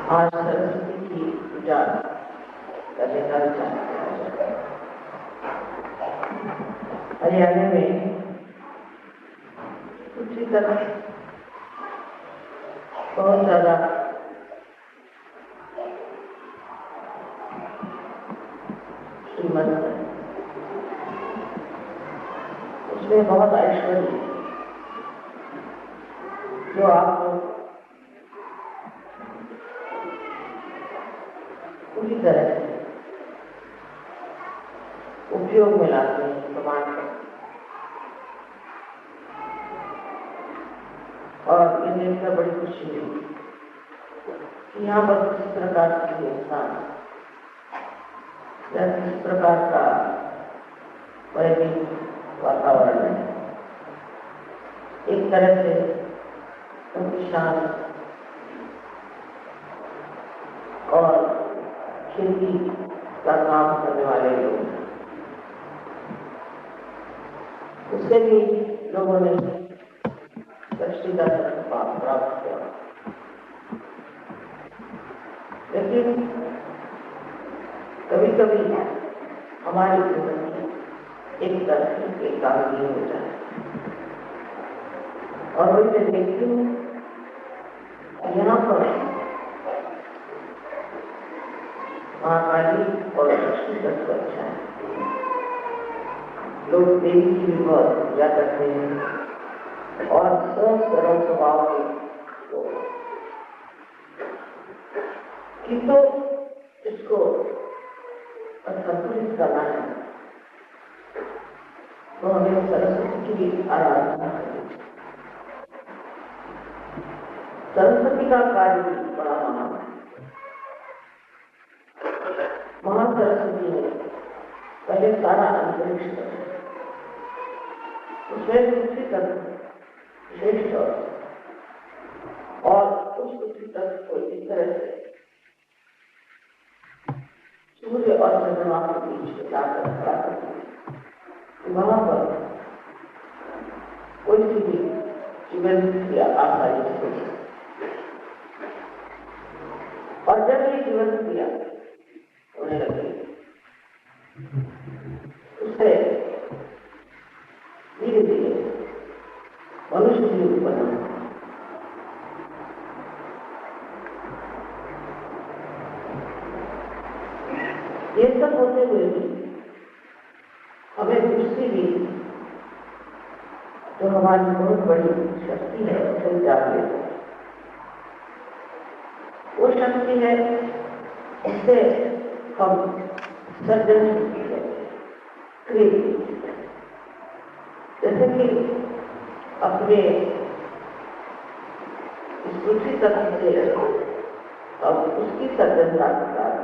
आज सरस्वती की पूजा करने का विचार किया। हरियाणा में उसी तरह बहुत ज्यादा श्रीमंत है, उसमें बहुत ऐश्वर्य जो आप पूरी तरह से उपयोग में लाते हैं समाज में। और ये देखकर बड़ी खुशी हुई कि यहाँ पर किसी प्रकार की इंसान या किसी प्रकार का वैदिक वातावरण है, एक तरह से उनकी शान और खेती का काम करने वाले लोग, उससे भी लोगों ने दृष्टि का प्राप्त किया। लेकिन कभी कभी हमारी जीवन की एक तरह एक काम नहीं हो जाए, और वही मैं देखती हूँ यहाँ पर महाकाली और लक्ष्मी तत्व अच्छा है। लोग देवी की बहुत पूजा करते हैं और सरल स्वभाव के लोग, किंतु इसको संतुलित करना है तो हमें सरस्वती की आराधना करनी। सरस्वती का कार्य भी बड़ा महान है। महासरस्वती ने पहले सारा अंतरिक्ष कर, उसमें पृथ्वी तक श्रेष्ठ और उस पृथ्वी तक को इस तरह से सूर्य और चंद्रमा के बीच लाकर खड़ा करती, वहां पर कोई सी भी जीवन क्रिया आसानी से हो सकती। और जब ये जीवन क्रिया होने लगे, उससे धीरे धीरे मनुष्य भी उत्पन्न हुआ। ये सब होते हुए भी हमें दूसरी भी जो हमारी बहुत बड़ी शक्ति है उसे जान लेते। वो शक्ति है, उससे हम सृजनशील क्रिएटिव, जैसे कि अपने इस पृथ्वी तत्व से अब उसकी सृजनता के साथ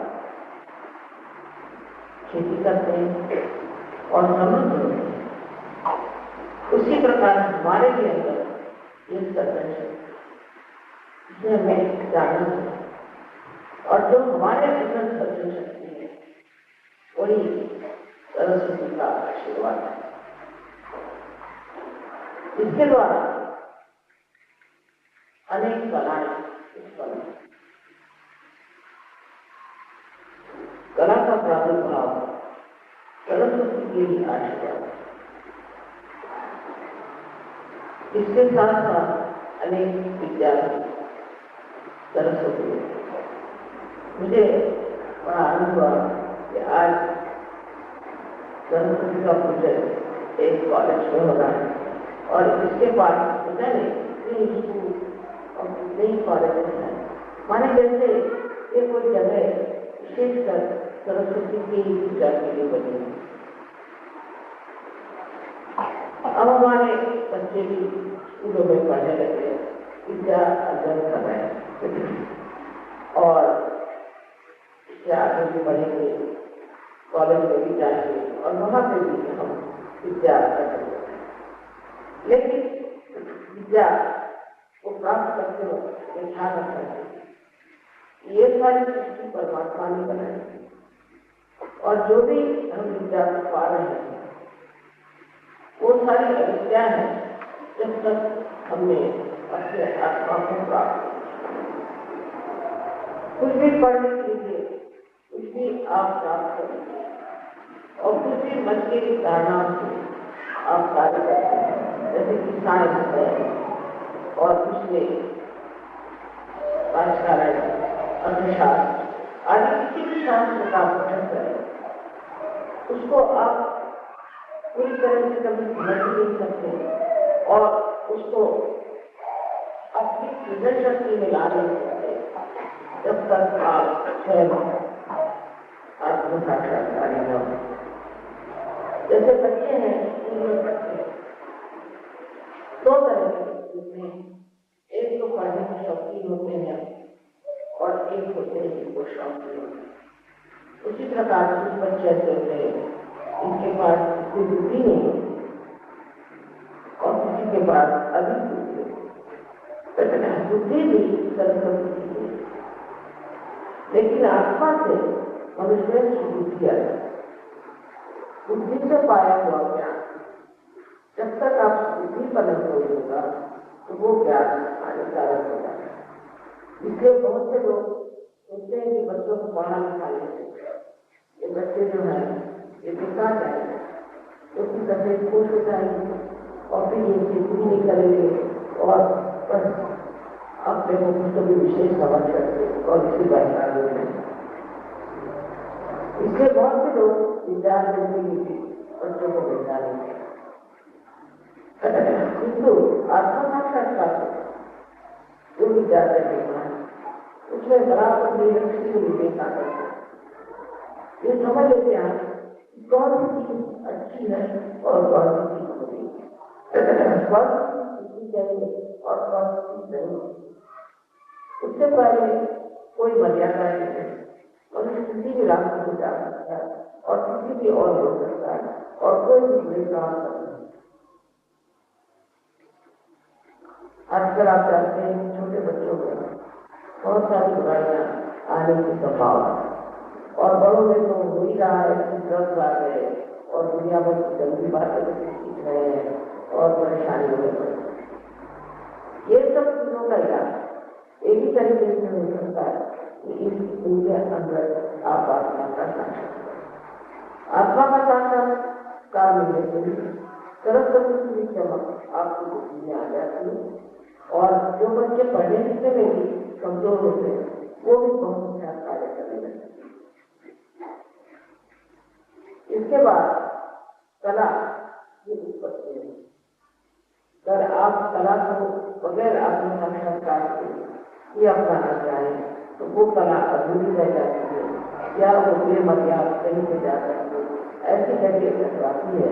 खेती करते हैं और समृद्ध होते हैं। उसी प्रकार हमारे भी अंदर ये सृजन है, इसे हमें जानना है। और जो हमारे अंदर सृजन शक्ति है वही सरस्वती का आशीर्वाद है। इसके द्वारा अनेक कलाएं उत्पन्न, कला का प्रादुर्भाव सरस्वती के ही आशीर्वाद। इसके साथ साथ अनेक विद्यार्थी सरस्वती, मुझे बड़ा आनंद हुआ कि आज सरस्वती का प्रोजेक्ट एक कॉलेज में हो रहा है और इसके पास पता नहीं स्कूल और नई कॉलेज है, माने जैसे ये कोई जगह विशेषकर सरस्वती की पूजा के लिए बनी। अब हमारे बच्चे भी स्कूलों में पढ़ने लगे, विद्या अध्ययन कर रहे हैं और इससे आगे भी बढ़ेंगे, कॉलेज में भी जाएंगे और वहाँ पे भी हम विद्या करेंगे। लेकिन विद्या को प्राप्त करते वक्त ये ध्यान रखना चाहिए, ये सारी सृष्टि परमात्मा ने बनाई और जो भी हम विद्या पा रहे हैं वो सारी अविद्या है जब तक हमने अपने आत्मा को प्राप्त। कुछ भी पढ़ने लीजिए, कुछ भी आप प्राप्त करेंगे और कुछ भी मन के धारणा से आप कार्य करते हैं, जैसे कि साइंस है और पिछले राजकारण, अर्थशास्त्र आदि किसी भी शास्त्र का पठन करें, उसको आप पूरी तरह से कभी समझ नहीं सकते और उसको अपनी सृजन शक्ति में ला नहीं सकते जब तक आप स्वयं आत्म साक्षात्कारी न हो। जैसे बच्चे हैं, स्कूल में पढ़ते हैं, दो तरह के जिसमें एक तो पढ़ने में शौकीन होते हैं और एक होते हैं जिनको शौकीन होते हैं। उसी प्रकार कुछ बच्चे ऐसे होते हैं इनके पास कोई बुद्धि नहीं होती और किसी के पास अधिक बुद्धि होती। बुद्धि भी सरस्वती की है, लेकिन आत्मा से मनुष्य की बुद्धि आती है। बुद्धि से पाया हुआ ज्ञान जब तक आप बुद्धि पर नहीं होगा तो वो ज्ञान हानिकारक हो जाता है। इसलिए बहुत से लोग सोचते हैं कि बच्चों को पढ़ा लिखाने से ये बच्चे जो है ये बिका जाएंगे, क्योंकि सफेद खुश हो जाएंगे और फिर ये चिंता नहीं करेंगे और बस अपने को कुछ भी विशेष समझ करते और इसी बहना में। इसलिए बहुत से लोग विद्यालय में बच्चों को भेजा नहीं, किंतु आत्मा साक्षात्कार जो विद्यालय में उसमें बराबर निरक्षी विवेकानंद ये समझ लेते हैं कौन सी चीज अच्छी है और कौन सी चीज बुरी है, कौन सी चीज चाहिए और कौन सी चीज नहीं। उससे पहले कोई मर्यादा नहीं है और किसी भी रास्ते में जा सकता है और किसी भी और हो सकता है और कोई भी बुरे काम कर सकता है। आजकल आप जानते हैं छोटे बच्चों में बहुत सारी बुराइयां आने की संभावना और बड़ों में तो हो ही रहा है कि ड्रग्स आ गए और दुनिया भर की गंदी बातें सीख रहे हैं और परेशानी होने पड़ती। ये सब चीजों का इलाज एक ही तरीके से हो सकता है कि इनके अंदर आप आत्मा का साक्षात्कार, आत्मा का साक्षात्कार मिलने के लिए सरस्वती की चमक आपकी बुद्धि में आ जाती है और जो बच्चे पढ़ने लिखने में भी कमजोर होते हैं वो भी बहुत अच्छा कार्य करने लगते हैं। इसके बाद कला की उत्पत्ति है। अगर आप कला को बगैर आत्म साक्षात्कार के अपनाना चाहें तो वो कला अधूरी रह जाती है या वो बेमर्याद कहीं से जा सकती है। ऐसी जगह टकराती है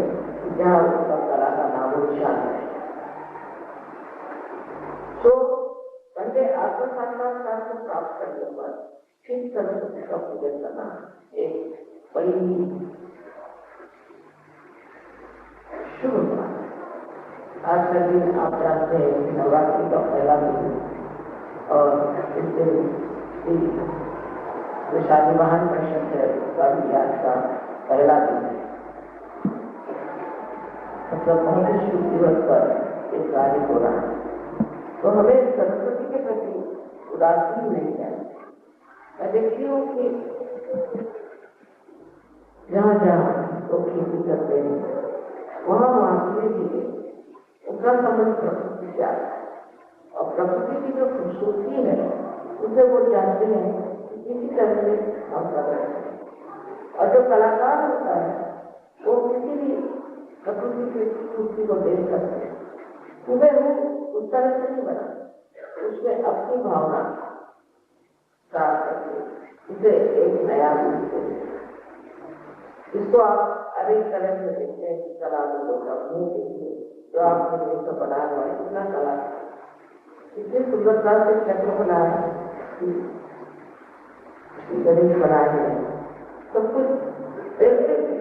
जहाँ उसका कला का नाम निशान है। तो पहले आत्म साक्षात्कार को प्राप्त करने पर फिर सरस्वती का पूजन करना एक बड़ी शुभ बात है। आज का दिन आप जानते हैं कि नवरात्रि का पहला दिन और इस दिन शादी महान परिषद है उसका भी आज का पहला दिन है। मतलब बहुत ही शुभ दिवस पर एक कार्य हो रहा है, तो हमें सरस्वती के प्रति उदासीन नहीं चाहिए। मैं देखती हूँ कि जहाँ जहाँ लोग खेती करते हैं वहाँ धीरे धीरे उनका संबंध प्रकृति से आता है और प्रकृति की जो खूबसूरती है उसे वो जानते हैं कि किसी तरह से हम कर रहे हैं। और जो कलाकार होता है वो किसी भी प्रकृति की खूबसूरती को देख सकते हैं, तुम्हें उस तरह से नहीं बना, उसमें अपनी भावना प्राप्त करके उसे एक नया रूप दे। इसको आप अनेक तरह से देखते हैं कि कला में लोग अपने देखिए जो आपने लोग तो बनाया हुआ है कितना कला इतनी सुंदरता से चक्र बनाया गणेश बनाए हैं सब कुछ देखते थे।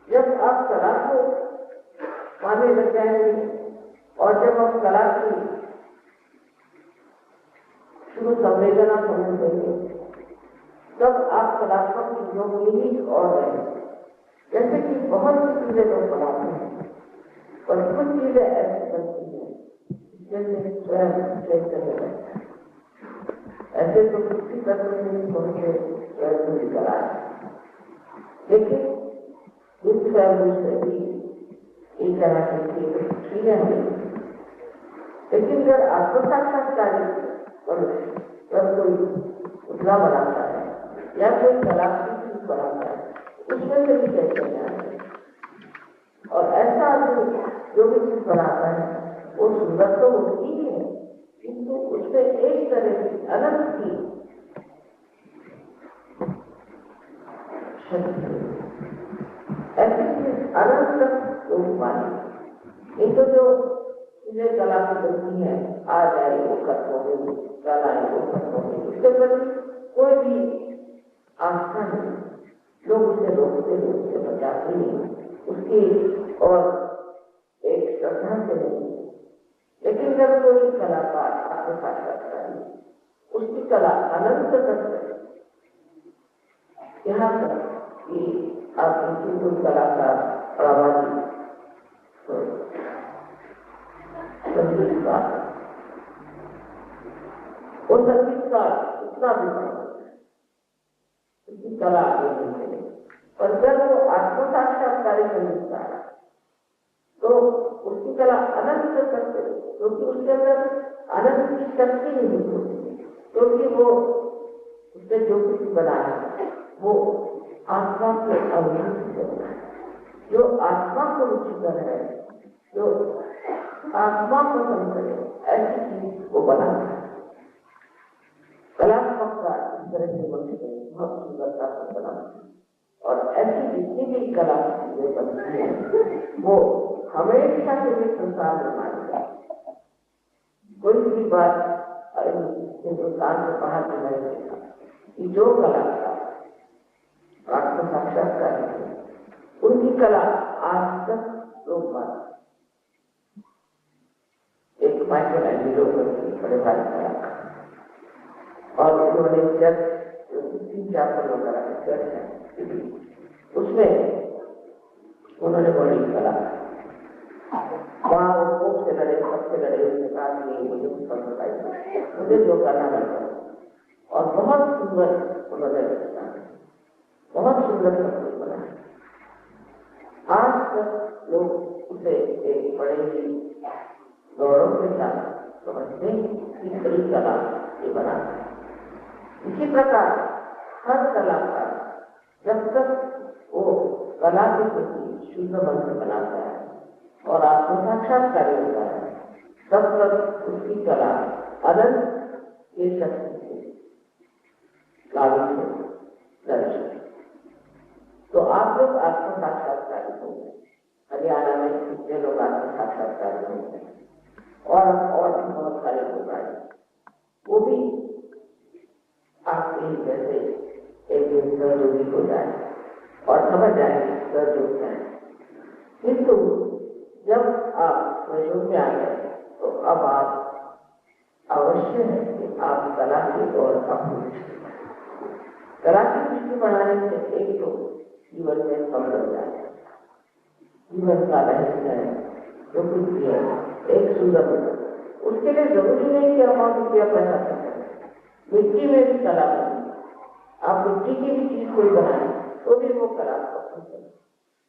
जब आप कला को मानने लग जाएंगे और जब आप कला की शुरू संवेदना समझ देंगे तब आप कलात्मक चीजों की ही और रहेंगे। जैसे कि बहुत सी चीजें लोग बनाते हैं और कुछ चीजें ऐसी बनती हैं जैसे स्वयं चैतन्य बनता है। ऐसे तो किसी करते हैं उनके प्रयत्न भी कराए, लेकिन इस स्वयं से भी एक तरह की क्रिया है। लेकिन जब आत्मसाक्षात्कारी जब कोई पुतला बनाता है या कोई कलाकृति बनाता है, उसमें से भी कैसे आए। और ऐसा आदमी जो भी चीज बनाता है वो सुंदर तो होती ही है, किंतु उसमें एक तरह की अनंत की शक्ति, ऐसी चीज अनंत रूप वाली। एक तो जो मुझे कला की गलती है, आ जाए वो खत्म हो गई, कल आए वो खत्म हो गई, उसके प्रति कोई भी आस्था नहीं, लोग उसे रोकते हैं, उससे बचाते नहीं, उसकी और एक श्रद्धा से नहीं। लेकिन जब कोई कलाकार आपके साक्षात्कार उसकी कला अनंत तक, यहाँ तक कि आप किसी कोई कलाकार प्रवादी संगीतकार, वो संगीतकार इतना भी उसकी कला आगे नहीं चले। और जब वो आत्म साक्षात्कारी संगीतकार तो उसकी कला अनंत तक चले, क्योंकि उसके अंदर अनंत की शक्ति नहीं होती, क्योंकि वो उससे जो कुछ बना है वो आत्मा के अनुभूति से बना है, जो आत्मा को रुचिकर है, जो आत्मा पसंद करे, ऐसी चीज वो बनाता है। कलात्मक का इस तरह से मनुष्य बहुत सुंदरता से बनाता है। और ऐसी जितनी भी कला चीजें बनती है वो हमेशा से भी संसार में मानी जाती। कोई भी बात हिंदुस्तान से बाहर में नहीं देखा कि जो कलाकार आत्म साक्षात्कार उनकी कला आज तक लोग मानते। एक माइकल एंजेलो करके बड़े भारी कलाकार, और उन्होंने चर्च 3-4 वगैरह के चर्च है, उसमें उन्होंने बड़ी कला वहाँ वो खूब से लड़े, सबसे लड़े, उसने कहा नहीं मुझे पसंद आई, मुझे जो करना मैं करूँ। और बहुत सुंदर उन्होंने रचना, बहुत सुंदर सब कुछ बना। आज तक लोग उसे एक बड़े ही गौरव के साथ समझते कि बड़ी कला ये बनाता है। इसी प्रकार हर कलाकार जब तक वो कला के प्रति शुद्ध मन से बनाता है और आत्म साक्षात्कार होता है, तब तक उसकी कला अनंत के शक्ति से लागू है दर्शन। तो आप लोग आत्म साक्षात्कारी होंगे, हरियाणा में कितने लोग आत्म साक्षात्कारी होंगे, और भी बहुत सारे लोग आए, वो भी आपके जैसे एक दिन सहयोगी हो जाए और समझ जाएंगे सहयोग क्या है। किंतु जब आप सहयोग में आ गए तो अब आप अवश्य है कि आप कला की ओर अपनी कला की दृष्टि बढ़ाने से एक तो जीवन में कम लग जाए, जीवन का रहस्य है जो कुछ भी है एक सुंदर होता। उसके लिए जरूरी नहीं कि हम रुपया पैसा सकते, मिट्टी में भी कला बनी, आप मिट्टी की भी चीज कोई बनाए तो भी वो कला पसंद है।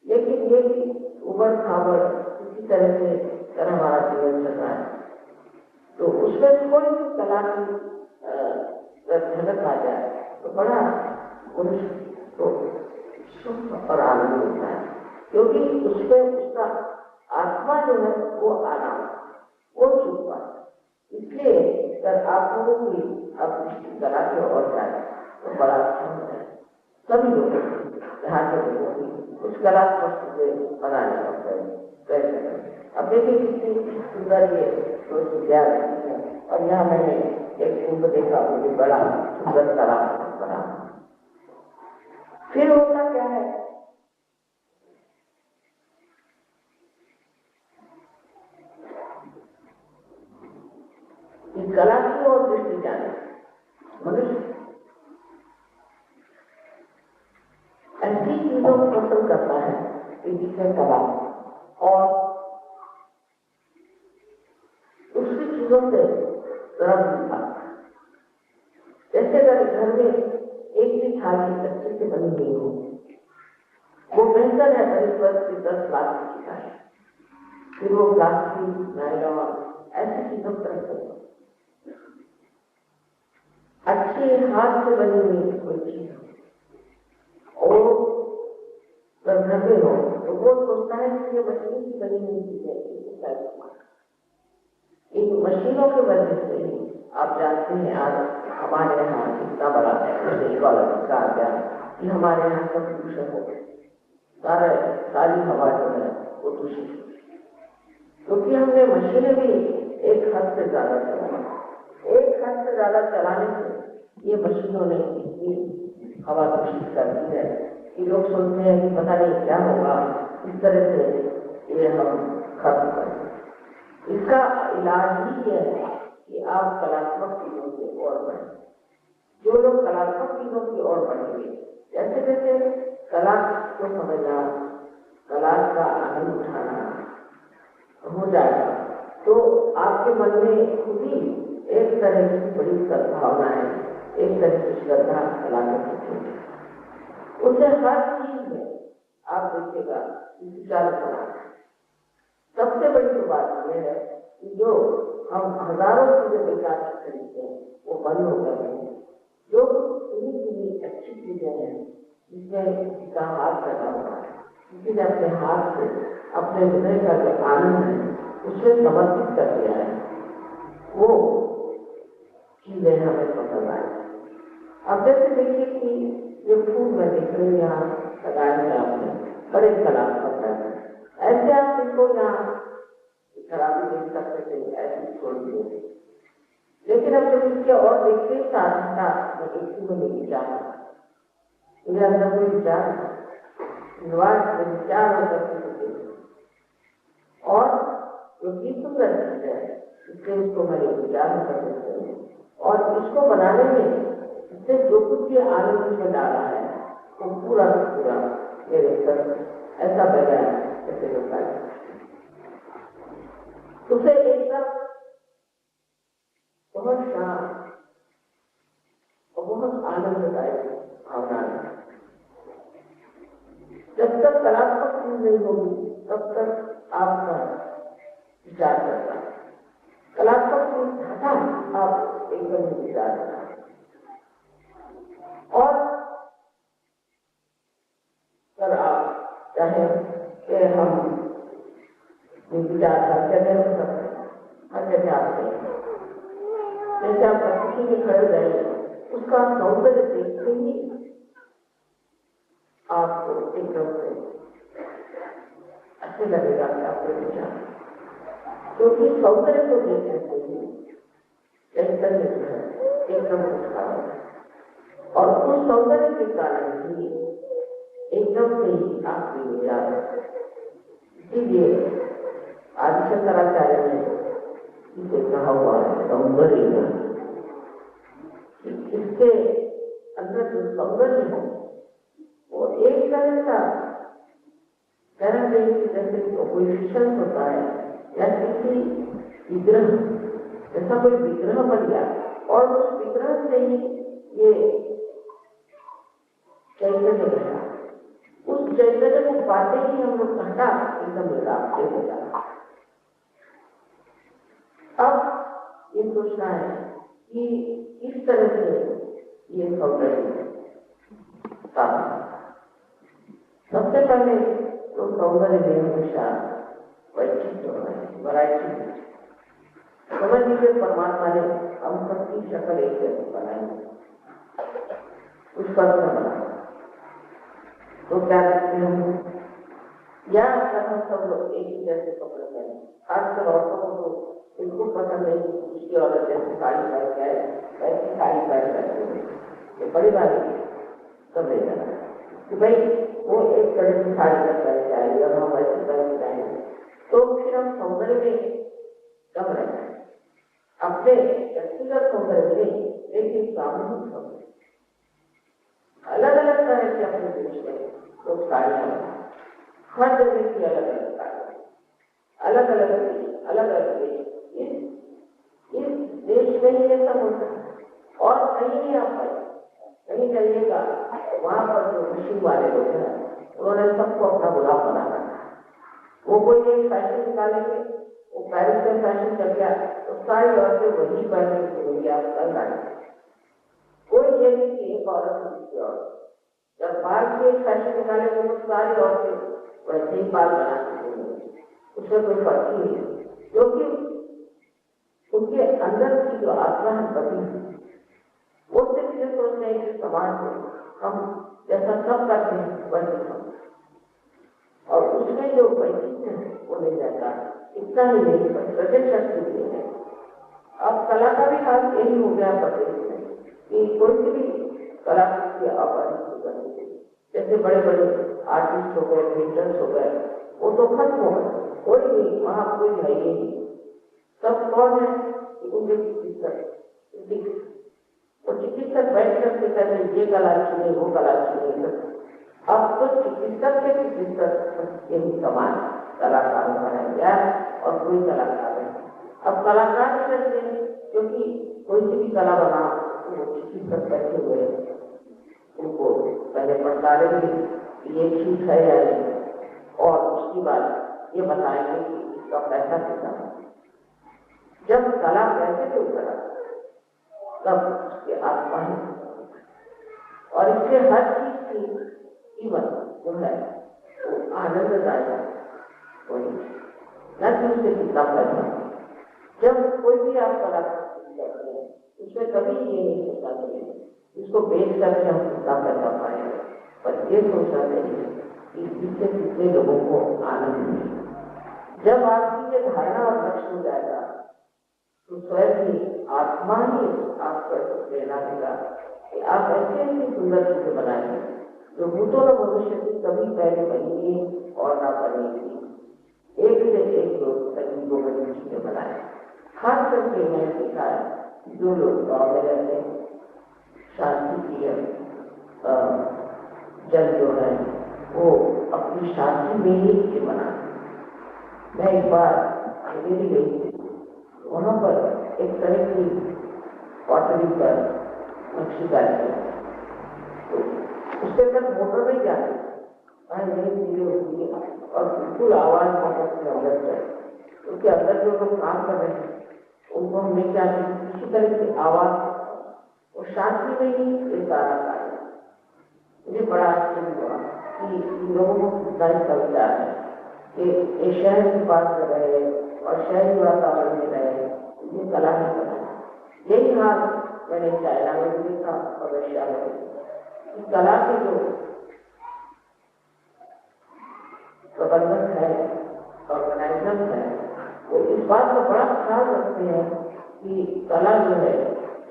लेकिन ये कि उबड़ खाबड़ किसी तरह से हमारा जीवन चल रहा है, तो उसमें थोड़ी सी कला की झलक आ जाए तो बड़ा मनुष्य को सुख और आनंद होता है, क्योंकि उसमें उसका आत्मा जो है वो आराम, वो सुख पाता। इसलिए अगर आप लोगों की अपनी कला की ओर जाए तो बड़ा अच्छा होता है। सभी लोग यहाँ के लोगों की उस कला को बनाने का प्रयत्न करें। अब देखिए कितनी सुंदर ये विद्यालय है, और यहाँ मैंने एक कुंभ देखा, मुझे बड़ा सुंदर कला बना। फिर होता क्या है, कला की ओर दृष्टि जाने मनुष्य ऐसी चीजों को पसंद करता है कि जिसमें कला, और दूसरी चीजों से रंग दिखा। जैसे अगर घर हमारी अच्छे से बनी हुई हो, वो बेहतर है परिवर्तन से 10 प्लास्टिक की है। फिर वो प्लास्टिक, नायलॉन ऐसी चीजों पर अच्छे हाथ से बनी हुई कोई चीज हो और प्रभावी हो तो वो सोचता है कि ये मशीन की बनी हुई चीज है। इन मशीनों की वजह से ही आप जानते हैं आज हमारे यहाँ इतना बड़ा टेक्नोलॉजी का आ गया कि हमारे यहाँ सब दूषण हो गए, सारी हवा जो है वो दूषित हो, क्योंकि हमने मशीनें भी एक हद से ज्यादा चलाने से ये मशीनों ने इतनी हवा दूषित कर दी है कि लोग सोचते हैं कि पता नहीं क्या होगा, इस तरह से ये हम खत्म करें। इसका इलाज ही ये है कि आप कलात्मक चीजों की ओर बढ़ें। जो लोग कलात्मक चीजों की ओर बढ़ेंगे, जैसे जैसे कला को समझना, कला का आनंद उठाना हो जाएगा, तो आपके मन में खुद ही एक तरह की बड़ी सद्भावना है, एक तरह की श्रद्धा कला के प्रति। उसे हर चीज में आप देखिएगा विचार करना। सबसे बड़ी तो बात यह है कि जो हम हजारों चीजें विचार खरीदते हैं वो बंद हो गए हैं। जो सुनी अच्छी चीजें हैं जिसमें किसी का हाथ लगा हुआ है, किसी ने अपने हाथ से अपने हृदय का जो आनंद है उसमें समर्पित कर दिया है, वो चीजें हमें पसंद आए। अब जैसे देखिए कि ये फूल में देख रहे यहाँ लगाए हुए आपने बड़े कलात्मक है, ऐसे आप इसको यहाँ खराबी देख सकते थे, ऐसे छोड़ दिए। लेकिन अब जब इसके और देखते ही साथ में विचार मुझे अंदर कोई विचार विचार हो सकते और जो की सुंदर चीज है इससे उसको मेरे विचार कर सकते हैं और इसको बनाने में इससे जो कुछ भी आनंद में डाला है वो पूरा पूरा मेरे सर ऐसा बना है जैसे होता है। उसे एकदम बहुत शांत और बहुत आनंददायक भावना है। जब तक कलात्मक चीज नहीं होगी तब तक आपका विचार करना, कलात्मक चीज हटा आप एकदम विचार करना। और सर आप चाहे कि हम विचार हर जगह हो सकते हैं, हर जगह आते हैं। जैसे आप प्रकृति में खड़े जाइए, उसका सौंदर्य देखते ही आपको एकदम से अच्छे लगेगा कि आपको विचार, क्योंकि सौंदर्य को देखने से ही चैतन्य जो है एकदम उठा है और उस सौंदर्य के कारण ही एकदम से ही आपके विचार। इसीलिए आदिशंकराचार्य ने इसे कहा हुआ है सौंदर्य, इसके अंदर जो सौंदर्य है वो एक तरह का कहना चाहिए जैसे कोई शीशम होता है या किसी विग्रह, जैसा कोई विग्रह बन गया और उस विग्रह से ही ये चैतन्य बना, उस चैतन्य को पाते ही हम लोग घटा एकदम रास्ते हो जाता। अब ये सोचना है कि इस तरह से ये सौंदर्य सबसे पहले तो सौंदर्य में हमेशा वैचित्र है, वैरायटी। समझ लीजिए परमात्मा ने हम सबकी शक्ल एक जैसी बनाई, उस पर बना तो क्या करते हैं या अगर हम सब लोग एक ही जैसे कपड़े पहने, खासकर औरतों को तो इनको पसंद नहीं उसकी औरत जैसे साड़ी पहन के आए वैसी साड़ी पहन करके, ये बड़ी बात समझ जाना कि भाई वो एक तरह की साड़ी पहन के आएगी और हम वैसे पहन के आएंगे, तो फिर हम सौंदर्य में कम रहते हैं। अपने व्यक्तिगत सौंदर्य में लेकिन सामूहिक सौंदर्य अलग अलग तरह के अपने देश में लोग साड़ियां, हर जगह की अलग अलग साड़ियां, अलग अलग देश, अलग अलग देश, इस देश में ही ये सब होता है और कहीं नहीं आ पाए। कहीं जाइएगा वहां पर जो ऋषि वाले लोग हैं उन्होंने सबको अपना गुलाम बना रखा। वो कोई एक फैशन निकालेंगे, वो पेरिस में फैशन चल गया तो सारी औरतें वही पहनने की आप कर रहे। कोई ये नहीं कि एक औरत दूसरी औरत, जब बाहर के फैशन निकालेंगे तो सारी औरतें वैसे ही बाल बना सकेंगे, उसमें कोई फर्क ही नहीं, क्योंकि उनके अंदर की जो आत्मा है बदली वो सिर्फ ये सोचते हैं कि समाज में हम जैसा सब करते हैं वैसे हम, और उसमें जो वैशिष्ट है वो नहीं रहता। इतना ही नहीं प्रत्यक्ष शक्ति भी है। अब कला का भी हाल यही हो गया प्रदेश में कि कोई सी भी कला की आबादी करनी, जैसे बड़े बड़े आर्टिस्ट हो गए, पेंटर्स हो गए, वो तो खत्म हो गए, कोई नहीं, वहां कोई है ही नहीं। सब कौन है? उनके चिकित्सक। वो चिकित्सक बैठ करके कहते ये कला अच्छी नहीं, वो कला अच्छी नहीं। अब तो चिकित्सक के चिकित्सक यही समान कलाकारों का रह गया और कोई कलाकार नहीं। अब कलाकार भी करते हैं, क्योंकि कोई सी भी कला बना वो चिकित्सक बैठे हुए उनको पहले पड़तालेंगे कि ये ठीक है या नहीं, और उसके बाद ये बताएंगे कि इसका पैसा कितना है। जब कला पैसे के ऊपर तब उसके आत्मा ही, और इससे हर चीज की कीमत जो है वो आनंददायक होनी, न कि उससे कितना पैसा। जब कोई भी आप कला करते हैं उसमें कभी ये नहीं सोचना चाहिए इसको बेच करके हम कितना पैसा पाएंगे, पर ये सोचना चाहिए कि इससे कितने लोगों को आनंद मिले। जब आपकी ये धारणा और लक्ष्य हो जाएगा तो स्वयं ही आत्मा ही आपको प्रेरणा देगा कि आप ऐसे ऐसी सुंदर चीजें बनाएंगे जो भूतों और भविष्य की कभी पहले बनेगी और ना बनेगी। एक से एक लोग तकनीकों में चीजें बनाए। खास करके मैंने देखा है जो लोग गाँव में रहते हैं, शांति प्रिय जन जो है वो अपनी शांति में ही चीजें बनाए। मैं एक बार अंधेरी गई थी, वहां पर एक तरह की पॉटरी पर नक्शी डाली, तो उसके तक मोटर नहीं जाती, धीरे होती है और बिल्कुल आवाज मोटर के अंदर जाए, क्योंकि अंदर जो लोग काम कर रहे हैं उनको हमने क्या किसी तरह की आवाज और शांति में ही एक आराम आए। मुझे बड़ा आश्चर्य हुआ कि लोगों को कितना ही कविता है कि ये शहर की बात कर रहे हैं और शहरी वातावरण में रहे, ये कला नहीं बना। यही हाल मैंने चाइना में भी देखा और रशिया में भी। कला के जो प्रबंधक है, ऑर्गेनाइजर है, वो इस बात का बड़ा ख्याल रखते हैं कि कला जो है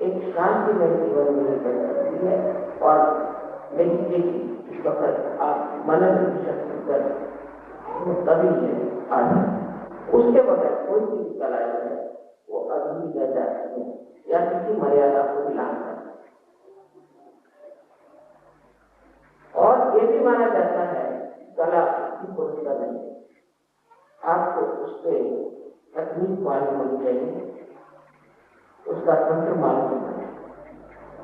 एक शांतिमय जीवन में निकल सकती है और मेडिटेशन इस वक्त आप मनन शक्ति कर तभी है आगे, उसके बगैर कोई भी कला जो है वो अधूरी रह जाती है या किसी मर्यादा को मिलान करती है। और ये भी माना जाता है कला की पुरुषता नहीं, आपको उससे तकनीक मालूम होनी चाहिए, उसका तंत्र मालूम होना चाहिए,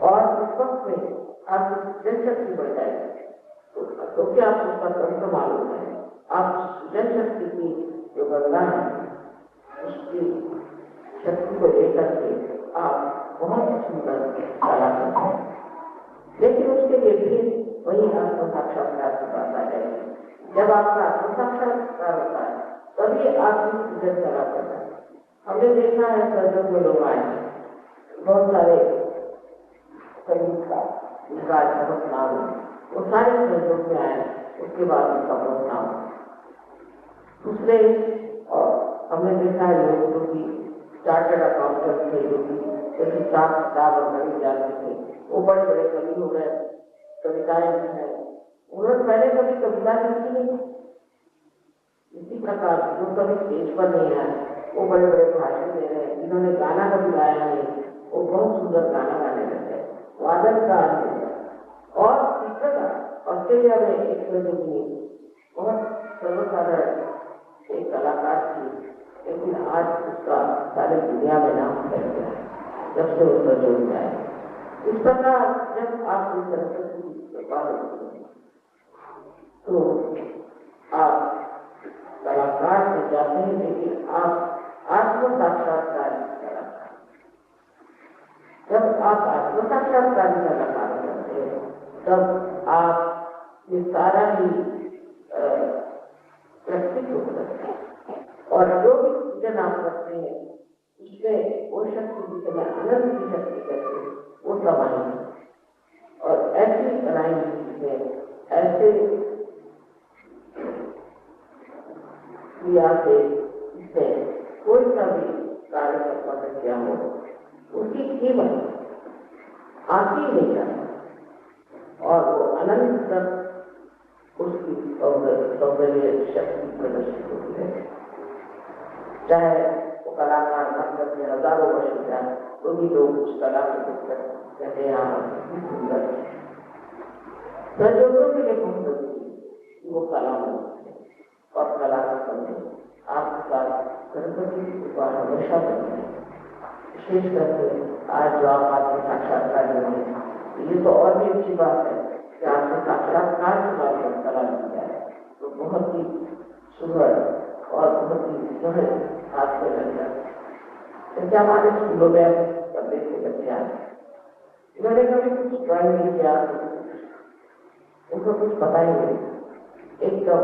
और उस वक्त में आपकी जनशक्ति बढ़ जाएगी। तो क्या आप उसका तंत्र मालूम है, आप जनशक्ति की जो गंगा है उसकी शक्ति को लेकर के आप बहुत सुंदर कला करते हैं। लेकिन उसके लिए भी वही आत्म साक्षात्कार की बात आ जाएगी। जब आपका आत्म साक्षात्कार होता है तभी आप इस जन कला करते हैं। हमने देखा है सर्जन में लोग आए, बहुत सारे संगीतकार जिनका बहुत नाम है, वो सारे सर्जन में आए, उसके बाद उनका बहुत नाम दूसरे। और हमने देखा है लोग जो कि चार्टर्ड अकाउंटेंट थे, जो कि जैसे हिसाब किताब और गणित जानते थे, वो बड़े बड़े कवि हो गए, कविताएं भी हैं। उन्होंने पहले कभी कविता लिखी नहीं। इसी प्रकार जो कभी स्टेज पर नहीं आए वो बड़े बड़े भाषण दे रहे हैं, जिन्होंने गाना कभी गाया नहीं वो बहुत सुंदर गाना गाने लगे, वादन का और ऑस्ट्रेलिया में एक बहुत सर्वसाधारण एक कलाकार थी, लेकिन आज उसका सारी दुनिया में नाम फैल गया जब से उसका जुड़ गया है। इस प्रकार जब आप इस सरस्वती की कृपा होती है तो आप कलाकार से जाते हैं, लेकिन आप आत्म साक्षात्कार कलाकार। जब आप आत्म साक्षात्कार कलाकार करते हैं तब आप ये सारा ही प्रकृति हो सकते हैं और जो भी पूजन आप करते हैं उसमें वो शक्ति जितना अनंत की शक्ति करते हैं वो समाई और ऐसी बनाई चीजें ऐसे क्रिया से इससे कोई सा भी कार्य संपन्न किया हो उसकी कीमत आती नहीं जाती और वो अनंत तक उसकी सौंदर्य शक्ति प्रदर्शित होती है। चाहे वो कलाकार भक्त में हजारों वर्ष हो जाए तो भी लोग उस कला को देखकर कहते हैं कितनी सुंदर है। प्रजोगों के लिए बहुत जरूरी वो कला हो और कला का समझे आपके साथ गणपति की कृपा हमेशा बनी है। विशेष करके आज जो आप आत्म साक्षात्कार में ये तो और भी अच्छी बात है कि आपने साक्षात्कार के बाद में कला किया है तो बहुत ही सुंदर और बहुत ही सहज हाथ में लग जाता है। जैसे हमारे स्कूलों में पढ़ने के बच्चे आए इन्होंने कभी कुछ ड्राइंग नहीं किया, उनको कुछ पता ही नहीं, एकदम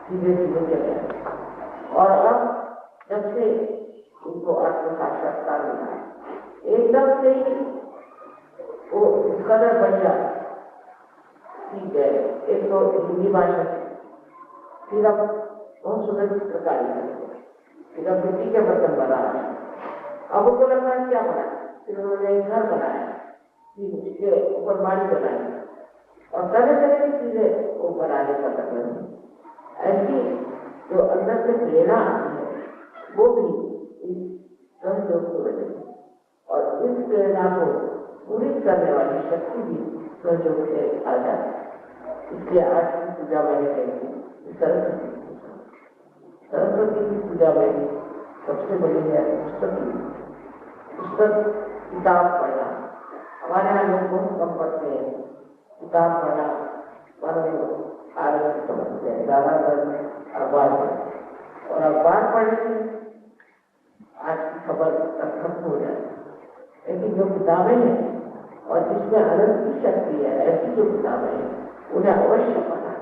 सीधे सीधे चले आए और अब जब से उनको आत्म साक्षात्कार मिला एकदम से ही वो कदर बढ़ जाता। ठीक है, एक तो हिंदी भाषा फिर अब बहुत सुंदर चित्रकारी है, फिर अब मिट्टी के बर्तन बना रहा है। अब उनको लगता है क्या बनाया, फिर उन्होंने घर बनाया, फिर उसके ऊपर माड़ी बनाई और तरह तरह की चीजें वो बनाने का लगे। ऐसी जो अंदर से प्रेरणा आती है वो भी इस सहयोग की वजह से और इस प्रेरणा को पूरी करने वाली शक्ति भी सहयोग से आ जाती है। इसलिए आज की पूजा मैंने कही सरस्वती की पूजा में सबसे बड़ी है पुस्तक किताब पढ़ना। हमारे यहाँ लोग बहुत कम पढ़ते हैं, किताब पढ़ना परंतु आरंभ समझते हैं ज्यादातर अखबार पढ़ते और अखबार पढ़ने से आज की खबर खत्म हो जाए। लेकिन जो किताबें हैं और जिसमें अनंत की शक्ति है ऐसी जो किताबें हैं उन्हें अवश्य पढ़ना,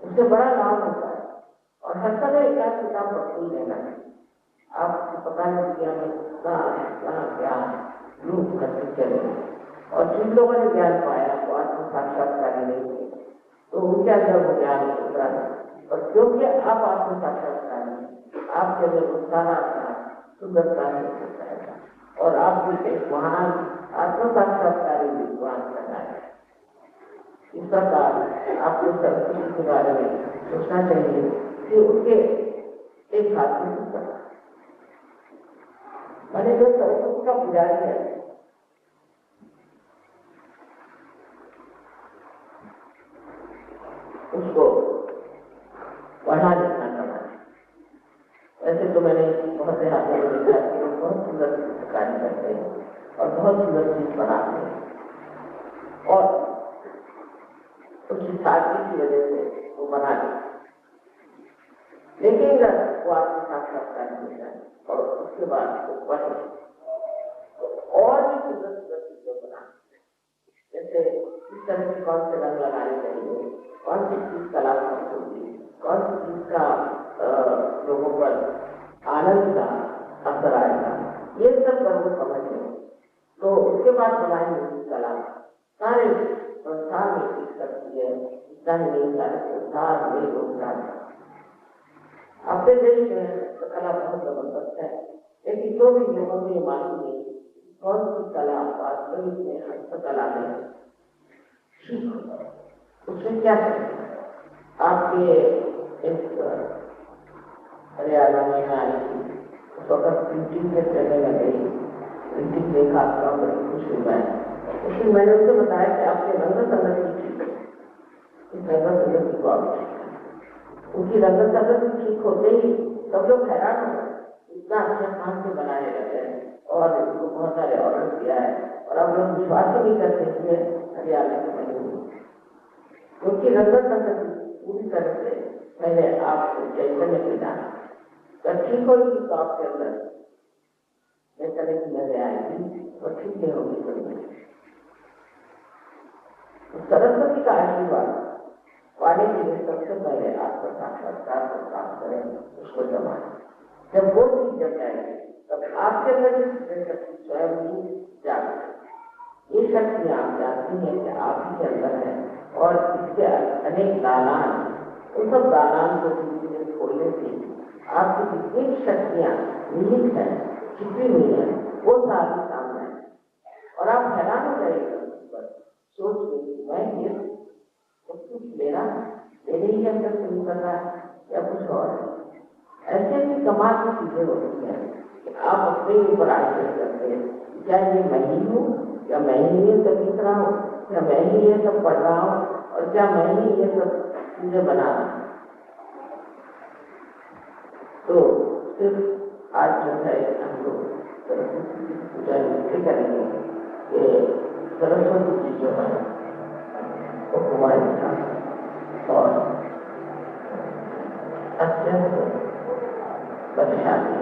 उससे बड़ा लाभ होता है और हर समय एक आध किताब पढ़ते ही रहना है। आपको पता नहीं कि हमें कहाँ क्या रूप करते चले और जिन लोगों ने ज्ञान पाया वो आत्म साक्षात्कारी नहीं थे तो उनके अंदर वो ज्ञान उतरा और क्योंकि आप आत्म साक्षात्कारी आपके अंदर उत्साह आता है, सुंदरता से होता है और आप भी एक महान आत्म साक्षात्कारी विद्वान करना है। इस प्रकार आपको सरस्वती के बारे में सोचना चाहिए कि उनके एक हाथ में पुस्तक मैंने जो सरस्वती का पुजारी है उसको पढ़ा लिखना करना है। वैसे तो मैंने बहुत से हाथों में देखा कि वो बहुत सुंदर चित्रकारी करते हैं और बहुत सुंदर चीज बनाते हैं और उसकी सादगी की वजह से वो बना लेते, लेकिन अगर वो आत्म साक्षात्कार हो जाए और उसके बाद वो पढ़े तो और भी सुंदर सुंदर चीजें बना, जैसे किस तरह से कौन से रंग लगाने चाहिए, कौन सी चीज कलात्मक होगी, कौन सी चीज का लोगों पर आनंद का असर आएगा, ये सब लोग समझ लें तो उसके बाद बनाएंगे कला सारे संसार में सीख सकती है। इतना ही नहीं, सारे संसार में रोजगार अपने देश में तो कला बहुत जबरदस्त है, लेकिन तो भी लोगों को ये मालूम नहीं कौन सी कला वास्तविक में हस्तकला में उसमें क्या करें। आपके इस हरियाणा में आई थी उस वक्त प्रिंटिंग के चलने लगे, प्रिंटिंग देखा आपका बड़ी खुश हुआ है। उसमें मैंने उसको बताया कि आपके रंग संगति इस रंग संगति को आप उनकी रंग संगति ठीक होते ही सब लोग हैरान हो गए, इतना अच्छा काम से बनाने लगे और इसको बहुत सारे ऑर्डर किया है और अब लोग विश्वास ही नहीं करते हुए हरियाणा के महीने, क्योंकि रंगत पूरी तरह से पहले आपको चैतन्य की जाना ठीक होगी तो आपके अंदर चैतन्य की नजर आएगी तो ठीक नहीं होगी कभी। तो सरस्वती का आशीर्वाद पाने के लिए सबसे पहले आपका साक्षात्कार को प्राप्त करें, उसको जमा। जब वो चीज जम जाएगी तब आपके अंदर शक्ति स्वयं ही जागृत। ये शक्तियां आप जानती हैं कि आप ही के अंदर है और इसके अनेक दालान, उन सब दालान को खोलने से आपकी जितनी शक्तियां निहित है, छिपी हुई है, वो सारी सामने है और आप हैरान हो जाएगा सोच के मैं ये सब कुछ मेरा मेरे ही अंदर से निकल रहा है या कुछ और है। ऐसे भी कमाल की चीजें होती हैं कि आप अपने ऊपर आश्चर्य करते हैं, क्या ये मैं ही हूँ या मैं ही ये सब लिख रहा हूँ या मैं ही ये सब पढ़ रहा हूँ और क्या मैं ही ये सब चीजें बना रहा हूँ। तो सिर्फ आज जो है हम लोग सरस्वती की पूजा इसलिए करेंगे कि सरस्वती जी जो है वो हमारे साथ और अत्यंत परेशानी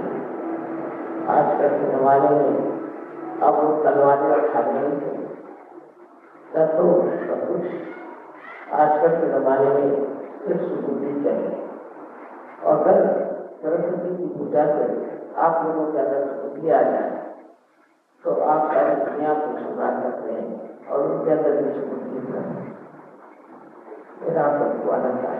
आजकल के जमाने में अब वो तलवारें उठा नहीं थे तो सब कुछ आजकल के जमाने में सिर्फ सुबुद्धि चाहिए और अगर सरस्वती की पूजा से आप लोगों के अंदर सुबुद्धि आ जाए तो आप सारी दुनिया को सुधार सकते हैं और उनके अंदर भी सुबुद्धि मेरा सबको आनंद आए।